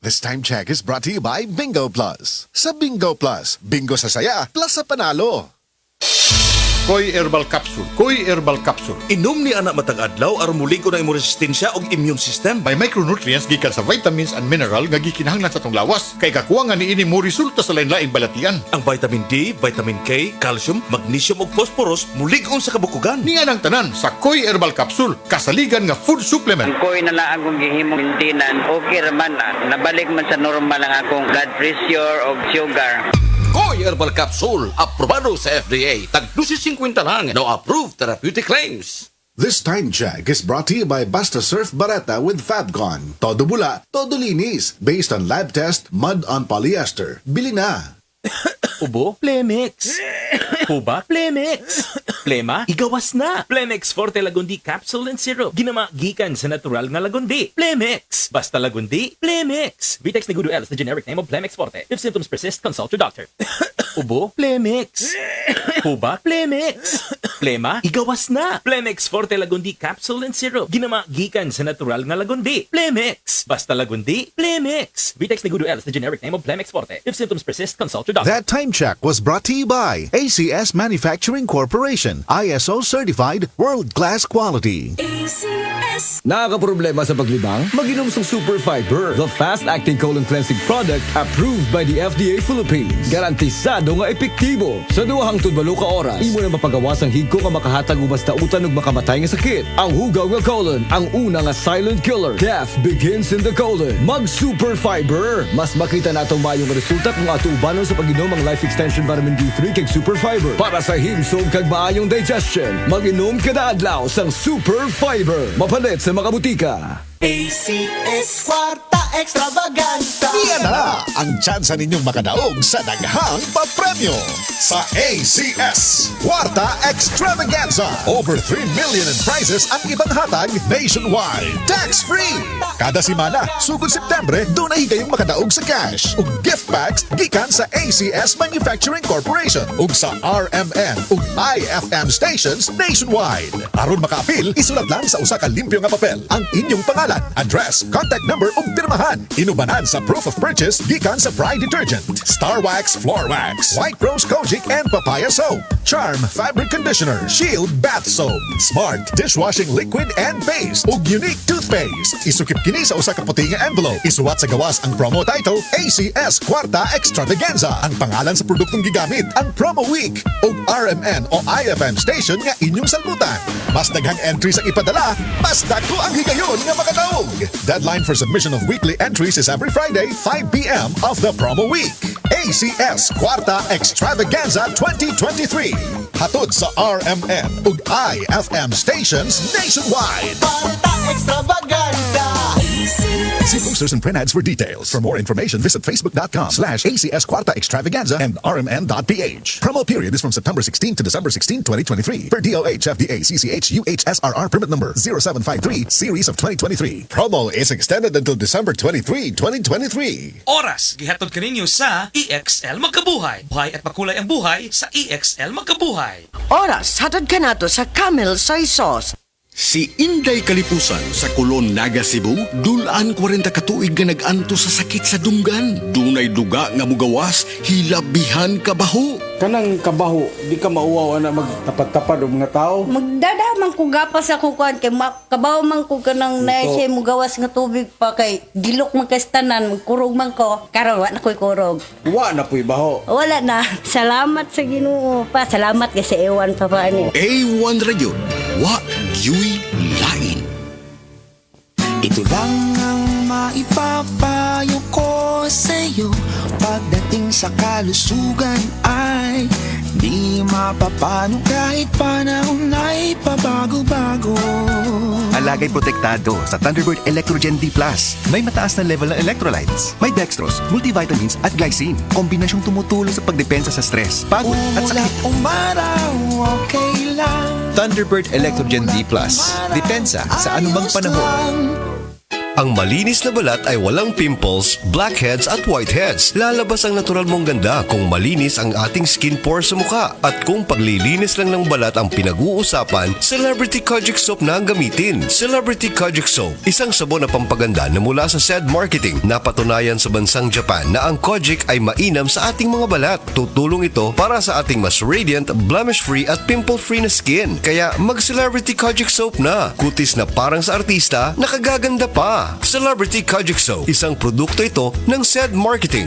This time check is brought to you by Bingo Plus. Sa Bingo Plus, bingo sa saya, plus sa panalo. Koy Herbal Capsule. Koy Herbal Capsule. Inom ni anak matag adlaw aron muligo na imong resistensya og immune system. By micronutrients gikan sa vitamins and mineral nga gikinahanglan sa tong lawas. Kay kakuha nga niini mo resulta sa lain-laing balatian. Ang vitamin D, vitamin K, calcium, magnesium ug phosphorus mulig-on sa kabukugan. Niya nang tanan sa Koy Herbal Capsule, kasaligan nga food supplement. Ang koy na lang akong gihimong maintenance, okay raman nabalik man sa normal ang akong blood pressure o sugar. Koy Herbal Capsule, aprobado sa FDA. Tag 250 lang. No approved therapeutic claims. This time check is brought to you by Basta Surf Barata with Fabcon. Todo bula, todo linis. Based on lab test, mud on polyester. Bili na! Ubo? Plemix. Huba? Plemix. Plema? Igawas na. Plemix Forte Lagundi Capsule and Syrup. Ginama gikan sa natural nga lagundi. Plemix. Basta lagundi, Plemix. Vitex Negudo L is the generic name of Plemix Forte. If symptoms persist, consult your doctor. Ubo? Plemix. Huba? Plemix. Plema? Igawas na. Plemix Forte Lagundi Capsule and Syrup. Ginama gikan sa natural nga lagundi. Plemix. Basta lagundi, Plemix. Vitex Negudo L is the generic name of Plemix Forte. If symptoms persist, consult your doctor. That time check was brought to you by ACS Manufacturing Corporation. ISO certified, world-class quality. Nakakaproblema sa paglibang? Mag-inom sa Super Fiber, the fast-acting colon cleansing product approved by the FDA Philippines. Garantisado nga epektibo. Sa duhang tudbalo ka oras, imo na mapagawas ang higko nga makahatag ubas tautan ug makamatay nga sakit. Ang hugaw nga colon, ang una nga silent killer. Death begins in the colon. Mag Super Fiber. Mas makita natong mayong resulta kung ato ubanon sa pag-inom ang Life Extension Vitamin D3 kag Super Fiber. Para sa himsog kag maayong digestion, mag-inom kada adlaw sang Super Fiber. Mapalit sa mga butika. ACS Kwarta Extravaganza. Iyan na ang tsansa ninyong makadaog sa daghang papremyo sa ACS Kwarta Extravaganza. Over 3 million in prizes ang ibang hatag nationwide. Tax-free. Kada simana, sugod Septembre, doon ay kayong makadaog sa cash ug gift packs gikan sa ACS Manufacturing Corporation ug sa RMN ug IFM stations nationwide. Aron makaapil, isulat lang sa usa ka limpyo nga papel ang inyong pangalan, address, contact number ug pirmahan. Inubanan sa proof of purchase gikan sa Pride Detergent, Star Wax Floor Wax, White Rose Kojic and Papaya Soap, Charm Fabric Conditioner, Shield Bath Soap, Smart Dishwashing Liquid and Paste ug Unique Toothpaste. Isukip kini sa usa ka puti nga envelope. Isuwat sa gawas ang promo title ACS Kwarta Extravaganza. Ang pangalan sa produktong gigamit, ang promo week ug RMN o IFM station nga inyong salbutan. Mas daghang entries ang ipadala, mas dagko ang higayon nga makataog. Deadline for submission of weekly entries is every Friday, 5 p.m. of the promo week. ACS Kwarta Extravaganza 2023. Hatod sa RMN ug IFM stations nationwide. Kwarta Extravaganza. See posters and print ads for details. For more information, visit facebook.com/ACS Kwarta Extravaganza and rmn.ph. Promo period is from September 16 to December 16, 2023. Per DOH, FDA, CCH, UHSRR permit number 0753, series of 2023. Promo is extended until December 23, 2023. Oras, gihatod kaninyo sa EXL Magkabuhay. Buhay at makulay ang buhay sa EXL Magkabuhay. Oras, hatod ka nato sa Camel Soy Sauce. Si Inday Kalipusan sa Kulon, Naga, Cebu, dulaan 40 katuig nga nag-anto sa sakit sa dunggan. Dunay duga nga mugawas, hilabihan kabaho. Kanang kabaho, di ka mauwaw na magtapad-tapad o mga tao. Magdadamang ko gapas ako kuan kay kabaw man ko kanang naisay mo gawas nga tubig pa kay gilok man kastanan magkurog man ko karon wa na koy kurog. Wa na puy baho. Wala na. Salamat sa Ginoo pa. Salamat kay sa ewan pa pa ni. A1 Radio, wa gyuy lain. Ito lang ang maipapayo ko sa'yo. Pagdating sa kalusugan ay di mapapano kahit panahon ay pabago-bago. Alagay protektado sa Thunderbird Electrogen D+. May mataas na level ng electrolytes. May dextrose, multivitamins at glycine. Kombinasyong tumutulong sa pagdepensa sa stress, pagod at sakit. Umaraw, okay lang. Thunderbird Electrogen D+. Depensa sa anumang panahon. Ang malinis na balat ay walang pimples, blackheads at whiteheads. Lalabas ang natural mong ganda kung malinis ang ating skin pores sa mukha. At kung paglilinis lang ng balat ang pinag-uusapan, Celebrity Kojic Soap na ang gamitin. Celebrity Kojic Soap, isang sabon na pampaganda na mula sa SED Marketing. Napatunayan sa bansang Japan na ang Kojic ay mainam sa ating mga balat. Tutulong ito para sa ating mas radiant, blemish-free at pimple-free na skin. Kaya mag-Celebrity Kojic Soap na. Kutis na parang sa artista, nakagaganda pa. Celebrity Kojic Soap, isang produkto ito ng SED Marketing.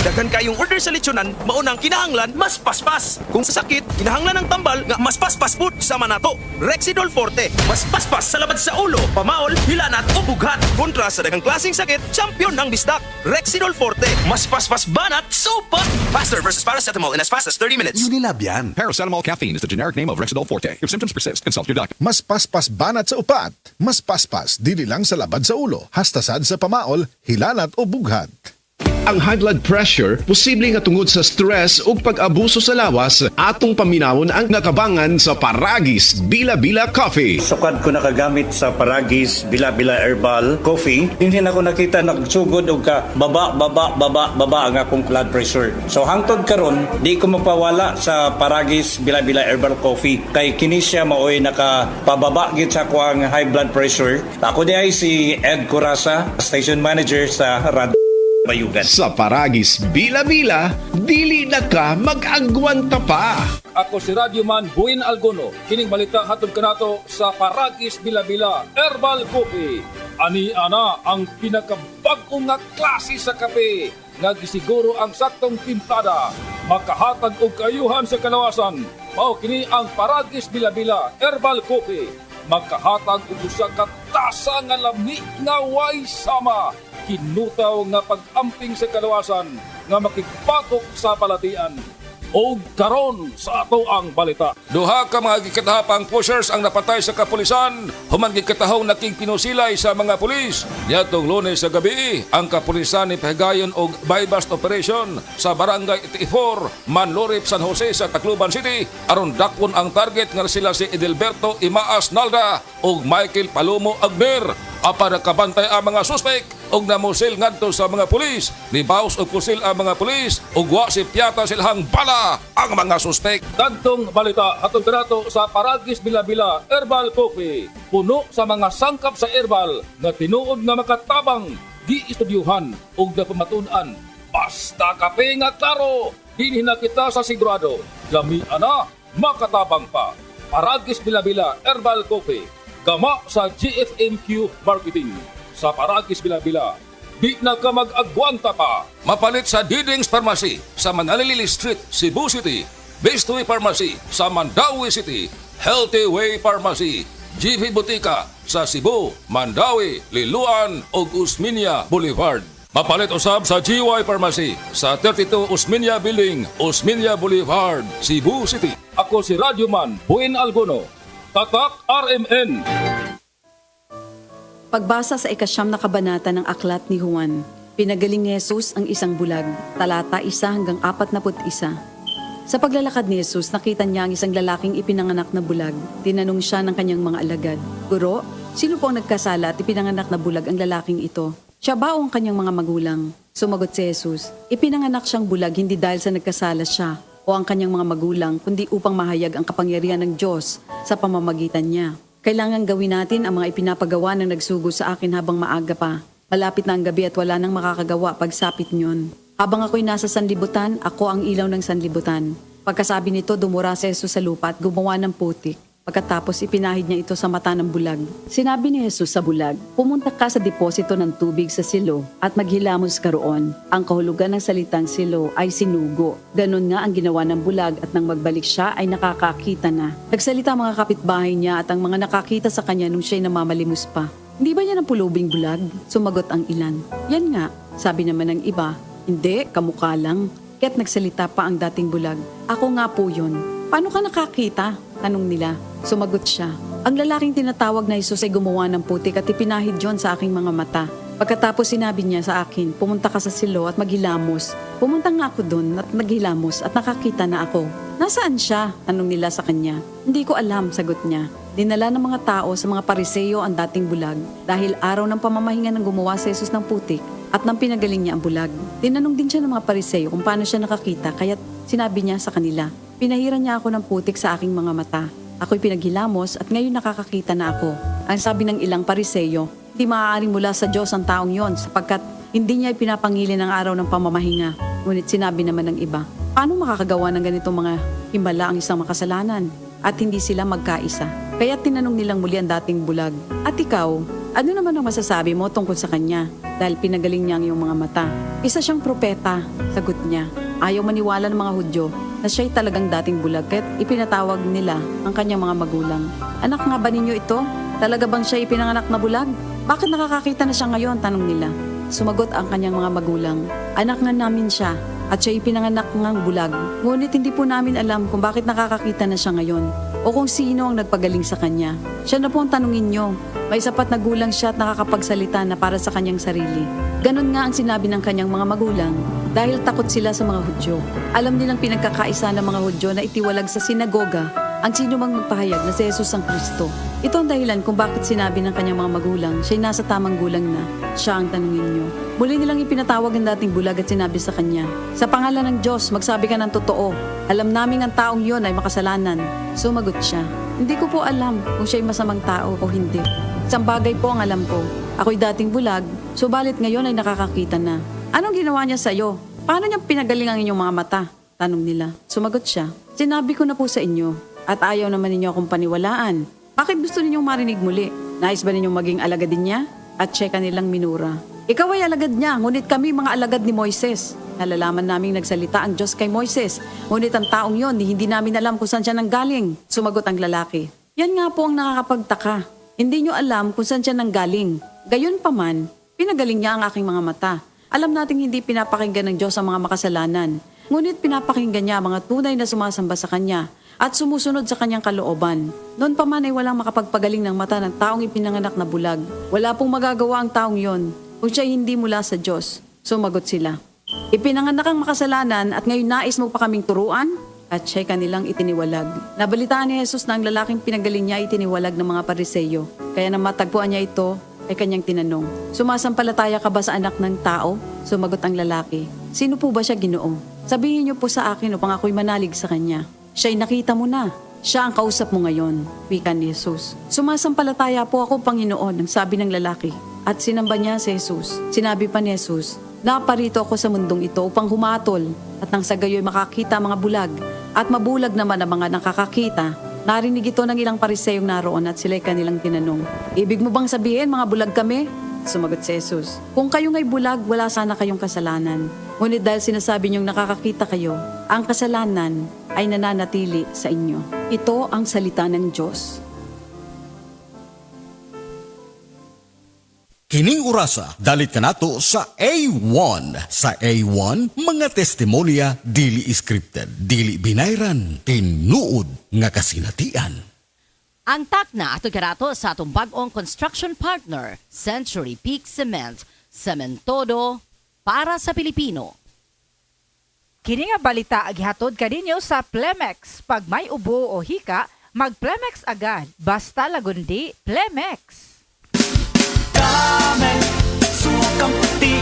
Daghan kayong order sa lechonan, maunang kinahanglan, mas paspas. Kung sa sakit, kinahanglan ng tambal nga mas paspas pud sama nato. Rexidol Forte, mas paspas sa labad sa ulo, pamaol, hilanat o bughat. Kontra sa daghang klaseng sakit, champion ang bistak. Rexidol Forte, mas paspas banat, sopa. Faster versus paracetamol in as fast as 30 minutes. Unilab yan. Paracetamol caffeine is the generic name of Rexidol Forte. If symptoms persist, consult your doctor. Mas paspas banat sa upat. Mas paspas dili lang sa labad sa ulo. Hastasad sa pamaol, hilanat o bughat. Ang high blood pressure posible nga tungod sa stress ug pag-abuso sa lawas atong paminawon ang nakabangan sa Paragis Bila-Bila Coffee. Sukad ko nakagamit sa Paragis Bila-Bila Herbal Coffee, hindi na ko nakita nagsugod og ka baba ang akong blood pressure. So hangtod karon di ko mapawala sa Paragis Bila-Bila Herbal Coffee kay kini siya maoy nakapababa gid sa kuang high blood pressure. Ako di ay si Ed Curasa, station manager sa Radyo Bayugan. Sa Paragis Bila-Bila, dili na ka mag-agwanta pa. Ako si Radyoman Buin Algono. Kining balita hatod kanato sa Paragis Bila-Bila Herbal Coffee. Ani ana ang pinakabag-ong nga klase sa kape nga gisiguro ang saktong timplada, makahatag og kaayuhan sa kalawasan. Mao kini ang Paragis Bila-Bila Herbal Coffee. Makahatag og usa ka tasa nga lami nga way sama. Kinutaw nga pag-amping sa kalawasan nga makigpatok sa balatian. O karon sa ato ang balita. Duha ka mga gikatahapang pushers ang napatay sa kapulisan. Human gikatahong naking pinusilay sa mga pulis. Niadtong Lunes sa gabi, ang kapulisan ni pahigayon og buy-bust operation sa Barangay 84, Manlurip, San Jose sa Tacloban City. Aron dakon ang target nga sila si Edelberto Imaas Nalda ug Michael Palomo Agner. Apa nakabantay ang mga suspek og namusil ngadto sa mga pulis. Nibaos og pusil ang mga pulis ug wa si piyata silhang bala ang mga suspek. Dagtong balita hatod kanato sa Paragis Bila-Bila Herbal Coffee. Puno sa mga sangkap sa herbal nga tinuod nga makatabang, gi-estudyuhan ug napamatunan. Basta kape nga klaro, dinhi na kita sa sigurado. Lami ana, makatabang pa. Paragis Bila-Bila Herbal Coffee. Gama sa GFMQ Marketing. Sa Paragis Bila-Bila, di na ka mag-agwanta pa. Mapalit sa Diding's Pharmacy sa Manalili Street, Cebu City. Best Way Pharmacy sa Mandawi City. Healthy Way Pharmacy, GV Butika sa Cebu, Mandawi, Liloan ug Usmeña Boulevard. Mapalit usab sa GY Pharmacy sa 32 Usmeña Building, Usmeña Boulevard, Cebu City. Ako si Radyoman Buin Algono. Tatak RMN. Pagbasa sa ikasyam na kabanata ng aklat ni Juan, pinagaling ni Jesus ang isang bulag, talata 1 hanggang 41. Sa paglalakad ni Jesus, nakita niya ang isang lalaking ipinanganak na bulag. Tinanong siya ng kanyang mga alagad, Guro, sino po ang nagkasala at ipinanganak na bulag ang lalaking ito? Siya ba o ang kanyang mga magulang? Sumagot si Jesus, ipinanganak siyang bulag hindi dahil sa nagkasala siya o ang kanyang mga magulang, kundi upang mahayag ang kapangyarihan ng Diyos sa pamamagitan niya. Kailangan gawin natin ang mga ipinapagawa ng nagsugo sa akin habang maaga pa. Malapit na ang gabi at wala nang makakagawa pagsapit niyon. Habang ako'y nasa sanlibutan, ako ang ilaw ng sanlibutan. Pagkasabi nito, dumura si Jesus sa lupa at gumawa ng putik. Pagkatapos ipinahid niya ito sa mata ng bulag. Sinabi ni Jesus sa bulag, pumunta ka sa deposito ng tubig sa silo at maghilamos ka roon. Ang kahulugan ng salitang silo ay sinugo. Ganon nga ang ginawa ng bulag at nang magbalik siya ay nakakakita na. Nagsalita mga kapitbahay niya at ang mga nakakita sa kanya nung siya'y namamalimos pa. Hindi ba niya ng pulubing bulag? Sumagot ang ilan. Yan nga, sabi naman ng iba. Hindi, kamukha lang. Kaya't nagsalita pa ang dating bulag. Ako nga po yun. Paano ka nakakita? Tanong nila. Sumagot siya. Ang lalaking tinatawag na Jesus ay gumawa ng putik at ipinahid yon sa aking mga mata. Pagkatapos sinabi niya sa akin, pumunta ka sa silo at maghilamos. Pumunta nga ako doon at naghilamos at nakakita na ako. Nasaan siya? Tanong nila sa kanya. Hindi ko alam, sagot niya. Dinala ng mga tao sa mga pariseyo ang dating bulag dahil araw ng pamamahinga ng gumawa si Jesus ng putik at nang pinagaling niya ang bulag. Tinanong din siya ng mga pariseyo kung paano siya nakakita kaya sinabi niya sa kanila, "Pinahiran niya ako ng putik sa aking mga mata. Ako'y pinaghilamos at ngayon nakakakita na ako." Ang sabi ng ilang pariseyo, hindi maaaring mula sa Diyos ang taong yon sapagkat hindi niya ipinapangili ng araw ng pamamahinga. Ngunit sinabi naman ng iba, paano makakagawa ng ganitong mga himala ang isang makasalanan? At hindi sila magkaisa. Kaya tinanong nilang muli ang dating bulag, "At ikaw, ano naman ang masasabi mo tungkol sa kanya? Dahil pinagaling niya ang iyong mga mata." "Isa siyang propeta," sagot niya. Ayaw maniwala ng mga Hudyo na siya'y talagang dating bulag kaya't ipinatawag nila ang kanyang mga magulang. "Anak nga ba ninyo ito? Talaga bang siya ipinanganak na bulag? Bakit nakakakita na siya ngayon?" tanong nila. Sumagot ang kanyang mga magulang, "Anak nga namin siya at siya ipinanganak ngang bulag. Ngunit hindi po namin alam kung bakit nakakakita na siya ngayon o kung sino ang nagpagaling sa kanya. Siya na po ang tanungin nyo. May sapat na gulang siya at nakakapagsalita na para sa kanyang sarili." Ganon nga ang sinabi ng kanyang mga magulang dahil takot sila sa mga Hudyo. Alam nilang pinagkakaisa ng mga Hudyo na itiwalag sa sinagoga ang sino mang magpahayag na si Jesus ang Kristo. Ito ang dahilan kung bakit sinabi ng kanyang mga magulang siya'y nasa tamang gulang na, siya ang tanungin nyo. Muli nilang ipinatawag ang dating bulag at sinabi sa kanya, "Sa pangalan ng Diyos, magsabi ka ng totoo. Alam naming ang taong yon ay makasalanan." Sumagot siya, "Hindi ko po alam kung siya'y masamang tao o hindi. Isang bagay po ang alam ko. Ako'y dating bulag, subalit ngayon ay nakakakita na." "Anong ginawa niya sa'yo? Paano niya pinagaling ang inyong mga mata?" tanong nila. Sumagot siya, "Sinabi ko na po sa inyo at ayaw naman ninyo akong paniwalaan. Bakit gusto ninyong marinig muli? Nais ba ninyong maging alagad din niya?" At siya kanilang minura. "Ikaw ay alagad niya, ngunit kami mga alagad ni Moises. Nalalaman naming nagsalita ang Diyos kay Moises, ngunit ang taong yon hindi namin alam kung saan siya nanggaling." Sumagot ang lalaki, "Yan nga po ang nakakapagtaka. Hindi nyo alam kung saan siya nanggaling. Gayon pa man, pinagaling niya ang aking mga mata. Alam nating hindi pinapakinggan ng Diyos ang mga makasalanan, ngunit pinapakinggan niya ang mga tunay na sumasamba sa Kanya at sumusunod sa Kanyang kalooban. Noon pa man ay walang makapagpagaling ng mata ng taong ipinanganak na bulag. Wala pong magagawa ang taong yon kung siya hindi mula sa Diyos." Sumagot sila, "Ipinanganak ang makasalanan at ngayon nais mo pa kaming turuan?" At siya'y kanilang itiniwalag. Nabalitaan ni Jesus na ang lalaking pinagaling niya itiniwalag ng mga pariseyo. Kaya nang matagpuan niya ito, ay kanyang tinanong, "Sumasampalataya ka ba sa anak ng tao?" Sumagot ang lalaki, "Sino po ba siya, Ginoo? Sabihin niyo po sa akin upang ako'y manalig sa kanya." "Siya'y nakita mo na. Siya ang kausap mo ngayon," wika ni Jesus. "Sumasampalataya po ako, Panginoon," ang sabi ng lalaki. At sinamba niya si Jesus. Sinabi pa ni Jesus, "Naparito ako sa mundong ito upang humatol at nang sa gayo'y makakita ang mga bulag at mabulag naman ang mga nakakakita." Narinig ito ng ilang pariseyong naroon at sila'y kanilang tinanong, "Ibig mo bang sabihin mga bulag kami?" Sumagot si Jesus, "Kung kayo nga'y bulag, wala sana kayong kasalanan. Ngunit dahil sinasabi niyong nakakakita kayo, ang kasalanan ay nananatili sa inyo." Ito ang salita ng Diyos. Kining orasa, dalit ka nato sa A1. Sa A1, mga testimonya dili scripted, dili binayran, tinuod nga kasinatian. Ang takna ato karato sa atong bag-ong construction partner, Century Peak Cement, Cementodo para sa Pilipino. Kini nga balita agihatod kadinyo sa Plemex. Pag may ubo o hika, mag-Plemex agad. Basta lagundi, Plemex. Camel, sukang puti,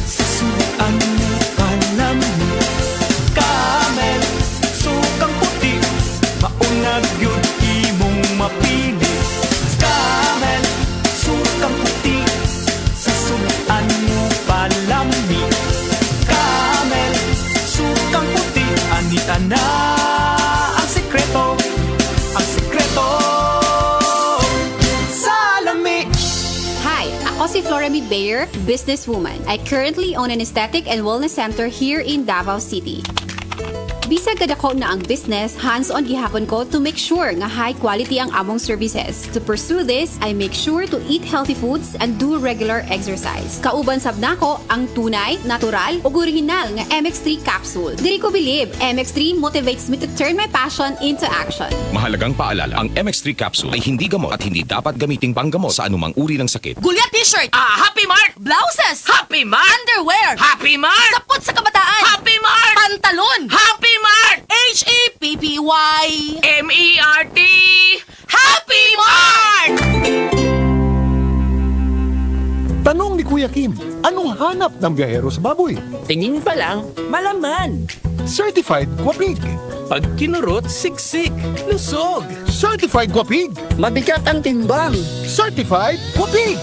sasuan mo palami. Camel, sukang puti, maunag yun imong mapili. Camel, sukang puti, sasuan mo palami. Camel, sukang puti, ani-ana ang sekreto, ang sekreto. Ako si Floremy Bayer, businesswoman. I currently own an aesthetic and wellness center here in Davao City. Bisag kadako na ang business, hands-on gihapon ko to make sure nga high quality ang among services. To pursue this, I make sure to eat healthy foods and do regular exercise. Kauban sab nako ang tunay, natural ug original nga MX3 capsule. Diri ko believe MX3 motivates me to turn my passion into action. Mahalagang paalala, ang MX3 capsule ay hindi gamot at hindi dapat gamiting panggamot sa anumang uri ng sakit. Gulya t-shirt! Happy Mart! Blouses! Happy Mart! Underwear! Happy Mart! Sapot sa kabataan! Happy Mart! Pantalon! Happy Mart! HAPPY MERT! Happy Tanong ni Kuya Kim, anong hanap ng biyahero sa baboy? Tingin pa lang, malaman. Certified Guapig. Pag kinurot, siksik, lusog. Certified Guapig. Mabigat ang timbang. Certified Guapig.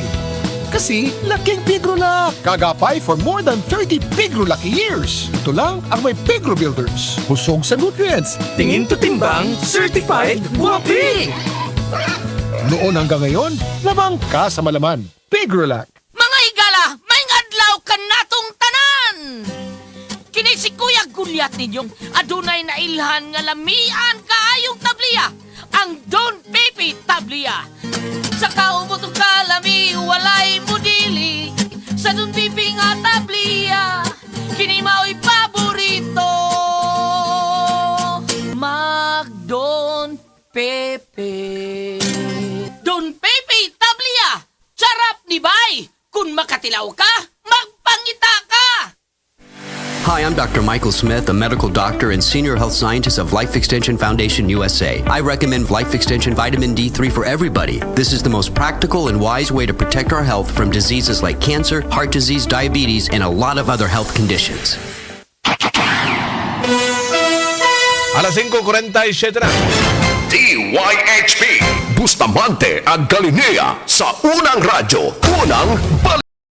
Kasi laking Pigro na. Kagapay for more than 30 Pigro Lucky years. Ito lang ang may Pigro Builders. Husog sa nutrients. Tingin to timbang, certified Guapig. Noon hanggang ngayon, lamang ka sa malaman. Pigrolac. Mga higala, may ngadlaw ka natong tanan! Kini si Kuya Gulyat ninyong adunay na ilhan nga lamian kaayong tabliya, ang Don Pepe Tabliya. Sa kaumot ng kalami, walay mudili, sa Don Pepe nga tabliya, kini mao'y paborito. Mag Don Pepe. Don Pepe Tabliya! Sarap ni Bay! Kung makatilaw ka, magpangita ka! Hi, I'm Dr. Michael Smith, a medical doctor and senior health scientist of Life Extension Foundation USA. I recommend Life Extension Vitamin D3 for everybody. This is the most practical and wise way to protect our health from diseases like cancer, heart disease, diabetes, and a lot of other health conditions. Alas 5:47 na. DYHP Bustamante ang Galilea sa unang radyo, unang balita.